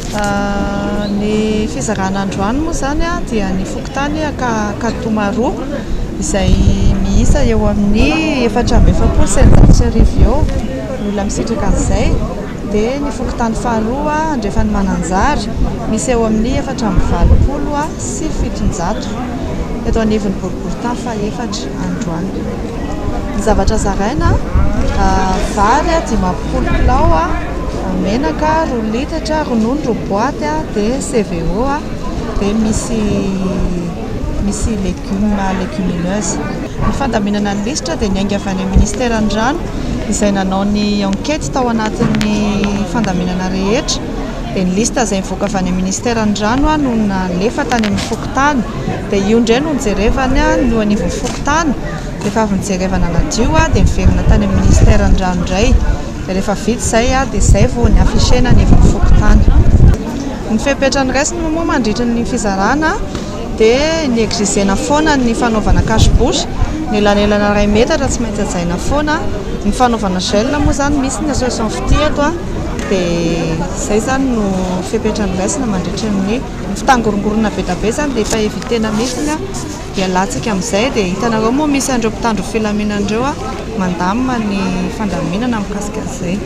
Ny fizarana androany moa zany dia ny fokontany Katomaroa izay miisa eo amin'ny 4,700 eo olona misitraka an'izay. Dia ny fokontany faharoa andrefany Mananjary misy eo amin'ny 420 sy 700 eto anivon'ny boriboritany faha-efatra androany. Ny zavatra zaraina vary 500 kilao menaka 2 litatra, ronono 2 boaty dia CVO dia misy légumineuse. Ny fandaminana ny lisitra dia niainga avy any amin'ny ministera ny rano izay nanao ny enquête tao anatin'ny fandaminana rehetra. Dia ny lista izay mivoaka avy any amin'ny ministera ny rano no nalefa tany amin'ny fokontany. Dia io indray no nijerevany no anivon'ny fokontany. Rehefa avy nijerevana nadio dia miverina tany amin'ny ministera ny rano indray. Dia rehefa vita izay dia izay vao ny affichena anivon'ny fokontany. Ny fepetrany raisina moa mandritra ny fizarana dia ny exigena foana ny fanaovana cache-bouche, ny elanelana 2 metatra tsy maintsy hajaina foana. Ny fanaovana gel moa zany misy ny association fity eto dia izay zany no fepetrany raisina mandritra ny fitangorongorona be da be zany dia efa evitena mihitsy dia latsaka amin'izay. Dia hitanareo moa misy andreo mpitandro filaminandreo mandamina ny fandaminana mikasika an'izay.